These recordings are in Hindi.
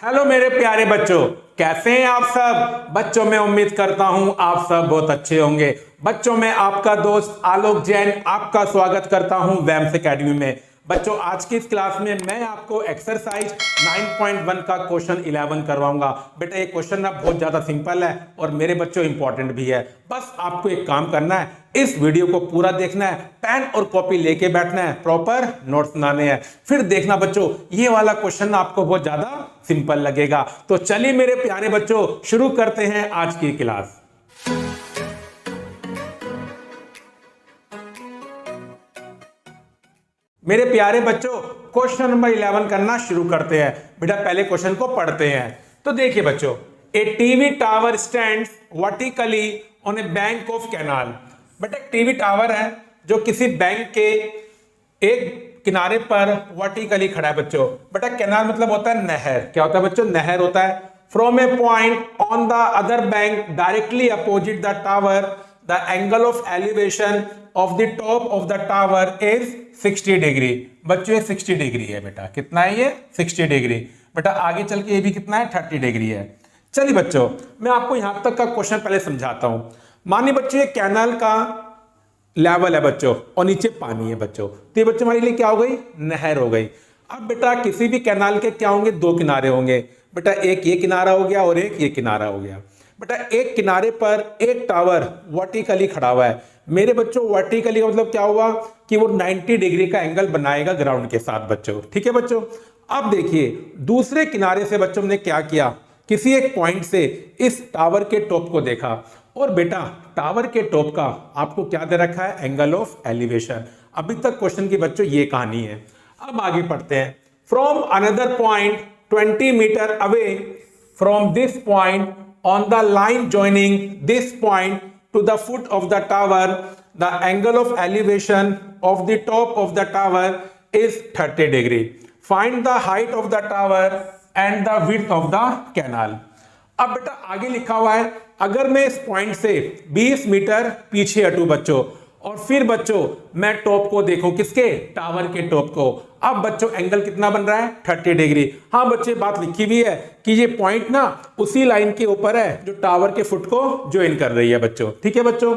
हेलो मेरे प्यारे बच्चों, कैसे हैं आप सब बच्चों। मैं उम्मीद करता हूं आप सब बहुत अच्छे होंगे। बच्चों मैं आपका दोस्त आलोक जैन आपका स्वागत करता हूं वैम्स एकेडमी में। बच्चों आज की इस क्लास में मैं आपको एक्सरसाइज 9.1 का क्वेश्चन 11 करवाऊंगा। बेटा ये क्वेश्चन ना बहुत ज्यादा सिंपल है और मेरे बच्चों इंपॉर्टेंट भी है। बस आपको एक काम करना है, इस वीडियो को पूरा देखना है, पेन और कॉपी लेके बैठना है, प्रॉपर नोट्स बनाने हैं। फिर देखना बच्चों ये वाला क्वेश्चन आपको बहुत ज्यादा सिंपल लगेगा। तो चलिए मेरे प्यारे बच्चों शुरू करते हैं आज की क्लास। मेरे प्यारे बच्चों क्वेश्चन नंबर 11 करना शुरू करते हैं। बेटा पहले क्वेश्चन को पढ़ते हैं। तो देखिए बच्चों, a TV tower stands vertically on a bank of canal. बेटा टीवी टावर है जो किसी बैंक के एक किनारे पर वर्टिकली खड़ा है बच्चों। बेटा कैनाल मतलब होता है नहर। क्या होता है बच्चों? नहर होता है। From A point on the other bank directly opposite the tower the angle of elevation of the top of the tower is 60 degree. बच्चों ये 60 डिग्री है। बेटा कितना है ये? 60 डिग्री। बेटा आगे चल के ये भी कितना है? 30 डिग्री है। चलिए बच्चों मैं आपको यहां तक का क्वेश्चन पहले समझाता हूं। मानिए बच्चों ये कैनाल का लेवल है बच्चों और नीचे पानी है बच्चों। तो ये बच्चों हमारे लिए क्या हो गई? नहर हो गई। अब बेटा किसी भी कैनाल के क्या होंगे? दो किनारे होंगे। बेटा एक ये किनारा हो गया और एक ये किनारा हो गया। बेटा एक किनारे पर एक टावर वर्टिकली खड़ा हुआ है। मेरे बच्चों वर्टिकली का मतलब क्या हुआ कि वो 90 डिग्री का एंगल बनाएगा ग्राउंड के साथ बच्चों। ठीक है बच्चों। अब देखिए दूसरे किनारे से बच्चों ने क्या किया, किसी एक पॉइंट से इस टावर के टॉप को देखा और बेटा टावर के टॉप का आपको क्या दे रखा है? Angle of elevation. अभी तक क्वेश्चन की बच्चों ये कहानी है। अब आगे पढ़ते हैं। From another point 20 metre away from this point on the line joining this point to the foot of the tower the angle of elevation of the top of the tower is 30 degree. Find the height of the tower and the width of the canal. अब बेटा आगे लिखा हुआ है अगर मैं इस पॉइंट से 20 मीटर पीछे हटूं बच्चों और फिर बच्चों मैं टॉप को देखूं, किसके? टावर के टॉप को। अब बच्चों एंगल कितना बन रहा है? 30 डिग्री। हाँ बच्चे बात लिखी हुई है कि ये पॉइंट ना उसी लाइन के ऊपर है जो टावर के फुट को ज्वाइन कर रही है बच्चों। ठीक है बच्चों।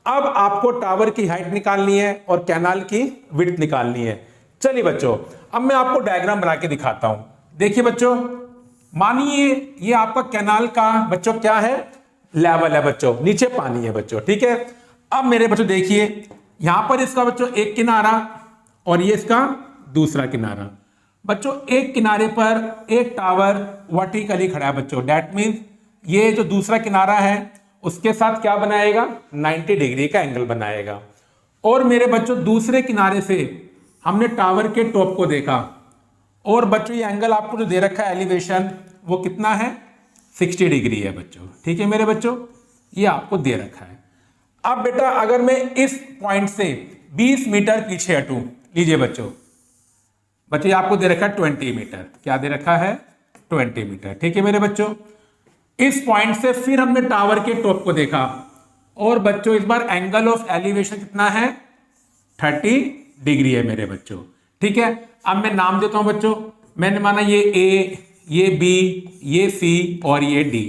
अब आपको टावर की हाइट निकालनी है और कैनाल की विड्थ निकालनी है। चलिए बच्चों अब मैं आपको डायग्राम बना के दिखाता हूं। देखिए बच्चों मानिए ये आपका कैनाल का बच्चों क्या है? लेवल है बच्चों, नीचे पानी है बच्चों। ठीक है। अब मेरे बच्चों देखिए यहां पर इसका बच्चों एक किनारा और ये इसका दूसरा किनारा। बच्चों एक किनारे पर एक टावर वर्टिकली खड़ा है बच्चों। दैट मींस ये जो दूसरा किनारा है उसके साथ क्या बनाएगा? 90 डिग्री का एंगल बनाएगा। और मेरे बच्चों दूसरे किनारे से हमने टावर के टॉप को देखा और बच्चों ये एंगल आपको जो दे रखा है एलिवेशन वो कितना है? 60 डिग्री है बच्चों। ठीक है मेरे बच्चों, ये आपको दे रखा है। अब बेटा अगर मैं इस पॉइंट से 20 मीटर पीछे हटूं, लीजिए बच्चों ये आपको दे रखा है 20 मीटर। क्या दे रखा है? 20 मीटर। ठीक है मेरे बच्चों। इस पॉइंट से फिर हमने टावर के टॉप को देखा और बच्चों इस बार एंगल ऑफ एलिवेशन कितना है? 30 डिग्री है मेरे बच्चों। ठीक है। अब मैं नाम देता हूं बच्चों। मैंने माना ये ए, ये बी, ये सी और ये डी।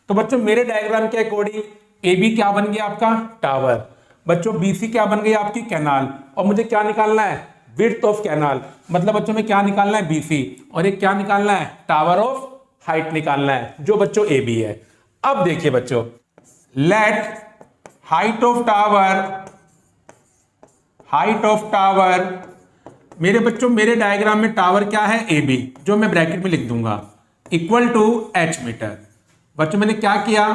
तो बच्चों मेरे डायग्राम के अकॉर्डिंग ए बी क्या बन गया? आपका टावर। बच्चों बी सी क्या बन गई? आपकी कैनाल। और मुझे क्या निकालना है? Width of canal. मतलब बच्चों में क्या निकालना है? B C. और एक क्या निकालना है? टावर ऑफ हाइट निकालना है जो बच्चों ए बी है। अब देखिए बच्चों लेट हाइट ऑफ टावर मेरे बच्चों मेरे डायग्राम में टावर क्या है? ए बी, जो मैं ब्रैकेट में लिख दूंगा इक्वल टू एच मीटर। बच्चों मैंने क्या किया?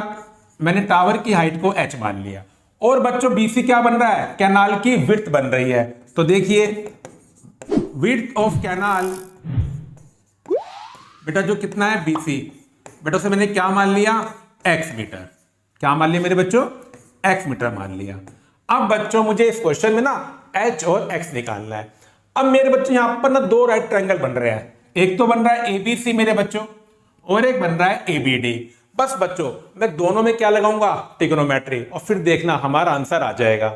मैंने टावर की हाइट को एच मान लिया। और बच्चों बीसी क्या बन रहा है? कैनाल की विड्थ बन रही है। तो देखिए विड्थ ऑफ कैनाल बेटा जो कितना है? बीसी। बेटा से मैंने क्या मान लिया? X metre. क्या मान लिया मेरे बच्चों? एक्स मीटर मान लिया। अब बच्चों मुझे इस क्वेश्चन में ना एच और एक्स निकालना है। अब मेरे बच्चों यहां पर ना दो राइट ट्रायंगल बन रहे हैं। एक तो बन रहा है एबीसी मेरे बच्चों और एक बन रहा है एबीडी। बस बच्चों मैं दोनों में क्या लगाऊंगा? ट्रिग्नोमेट्री। और फिर देखना हमारा आंसर आ जाएगा।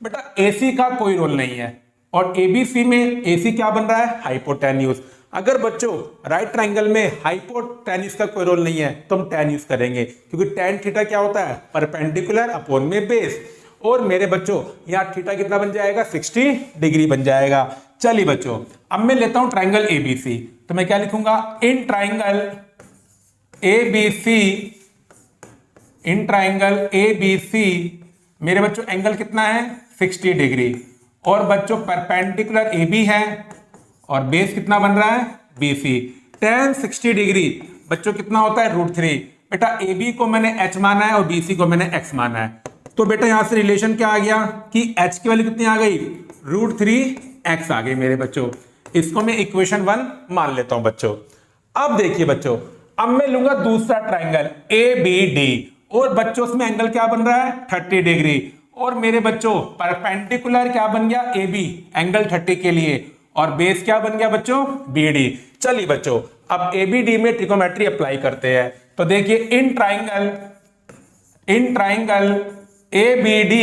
बेटा एसी का कोई रोल नहीं है और एबीसी में एसी क्या बन रहा है? हाइपोटेन्यूज। अगर बच्चों राइट ट्राइंगल में हाइपोटेन्यूज का कोई रोल नहीं है तो हम tan यूज करेंगे, क्योंकि tan थीटा क्या होता है, परपेंडिकुलर अपॉन में बेस। और मेरे बच्चों यहाँ थीटा कितना बन जाएगा, 60 डिग्री बन जाएगा। चलिए बच्चों, अब मैं लेता हूं ट्राइंगल ABC, तो मैं क्या लिखूंगा, इन ट्राइंगल ABC मेरे बच्चों एंगल कितना है, 60 डिग्री। और बच्चों परपेंडिकुलर AB है और बेस कितना बन रहा है, BC। tan 60 डिग्री बच्चों कितना होता है, √3। बेटा AB को मैंने H माना है और BC को मैंने X माना है, तो बेटा यहां से रिलेशन क्या आ गया कि H की वैल्यू कितनी आ गई, √3x आ गई मेरे बच्चों। इसको मैं इक्वेशन 1 मान लेता हूं बच्चों। अब देखिए बच्चों, अब मैं लूंगा दूसरा ट्राइंगल ABD और बच्चों उसमें एंगल क्या बन रहा है, 30 डिग्री। और मेरे बच्चों परपेंडिकुलर क्या बन गया, AB एंगल 30 के लिए, और बेस क्या बन गया बच्चों, BD। चलिए बच्चों, अब ABD में ट्रिगोनोमेट्री अप्लाई करते हैं। तो देखिए इन ट्राइंगल ABD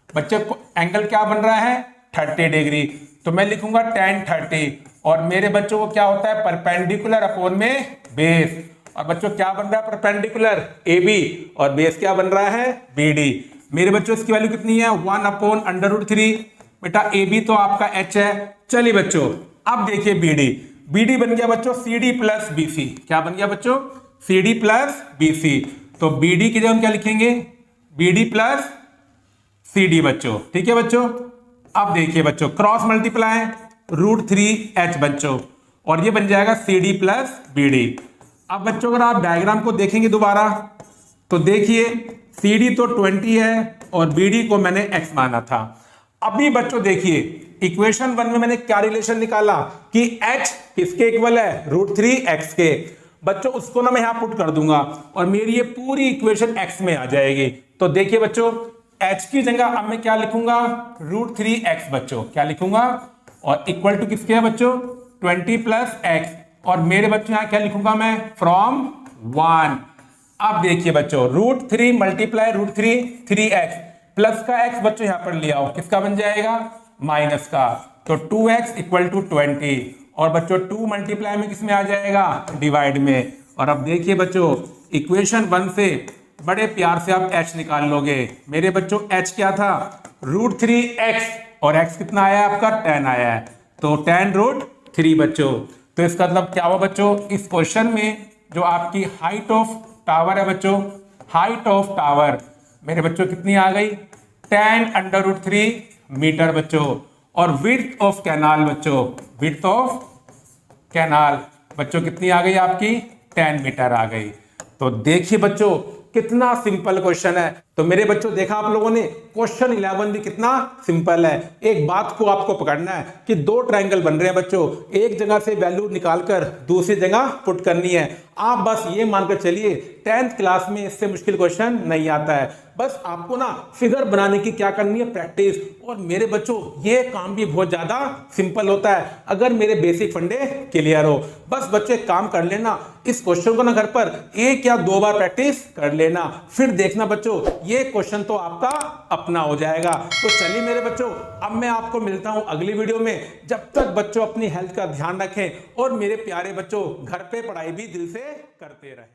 बच्चों को एंगल क्या बन रहा है, 30 डिग्री। तो मैं लिखूंगा tan 30, और मेरे बच्चों को क्या होता है, परपेंडिकुलर अपॉन में बेस। और बच्चों क्या बन रहा है, परपेंडिकुलर AB और बेस क्या बन रहा है, BD। मेरे बच्चों इसकी वैल्यू कितनी है, 1/√3। बेटा AB तो आपका H है। चलिए बच्चों, अब देखिए BD बन गया बच्चों CD प्लस BC। क्या बन गया बच्चों, CD प्लस BC। तो BD की जगह हम क्या लिखेंगे, BD प्लस CD बच्चों। ठीक है बच्चों, अब देखिए बच्चों क्रॉस मल्टीप्लाई √3h बच्चों, और ये बन जाएगा CD प्लस BD। अब बच्चों अगर आप डायग्राम को देखेंगे दोबारा, तो देखिए CD तो 20 है और BD को मैंने x माना था। अभी बच्चों देखिए इक्वेशन 1 में मैंने क्या रिलेशन निकाला कि h किसके इक्वल है, √3x के। बच्चों उसको ना मैं यहां पुट कर दूंगा और मेरी ये पूरी इक्वेशन x में आ जाएगी। तो देखिए बच्चों h की जगह अब मैं क्या लिखूंगा, √3x बच्चों। क्या लिखूंगा, और इक्वल टू किसके है बच्चों, 20 प्लस x। और मेरे बच्चों यहां क्या लिखूंगा मैं, फ्रॉम 1। अब देखिए बच्चों √3 मल्टीप्लाई √3 3x प्लस का x बच्चों यहां पर ले आओ, किसका बन जाएगा, माइनस का। तो 2x इक्वल टू 20, और बच्चों 2 मल्टीप्लाई में किसमें आ जाएगा, डिवाइड में। और अब देखिए बच्चों इक्वेशन 1 से बड़े प्यार से आप h निकाल लोगे। मेरे बच्चों h क्या था, √3x, और x कितना आया आपका, 10 आया है, तो tan √3 बच्चों। तो इसका मतलब क्या हुआ बच्चों, इस क्वेश्चन में जो आपकी हाइट ऑफ टावर है बच्चों, हाइट ऑफ टावर मेरे बच्चों कितनी आ गई, tan√3 मीटर बच्चों। और विड्थ ऑफ कैनाल बच्चों, विड्थ ऑफ कैनाल बच्चों कितनी आ गई आपकी, 10 मीटर आ गई। तो देखिए बच्चों कितना सिंपल क्वेश्चन है। तो मेरे बच्चों देखा आप लोगों ने, क्वेश्चन 11 भी कितना सिंपल है। एक बात को आपको पकड़ना है कि दो ट्रायंगल बन रहे हैं बच्चों, एक जगह से वैल्यू निकालकर दूसरी जगह पुट करनी है। आप बस ये मानकर चलिए 10th क्लास में इससे मुश्किल क्वेश्चन नहीं आता है। बस आपको ना फिगर बनाने की क्या करनी है, प्रैक्टिस। और मेरे बच्चों ये काम भी बहुत ज्यादा सिंपल होता है अगर मेरे बेसिक फंडे क्लियर हो। बस बच्चे एक काम कर लेना, इस क्वेश्चन को ना घर पर 1 या 2 बार प्रैक्टिस कर लेना, फिर देखना बच्चों ये क्वेश्चन तो आपका अपना हो जाएगा। तो चलिए मेरे बच्चों, अब मैं आपको मिलता हूं अगली वीडियो में। जब तक बच्चों अपनी हेल्थ का ध्यान रखें और मेरे प्यारे बच्चों घर पे पढ़ाई भी दिल से करते रहें।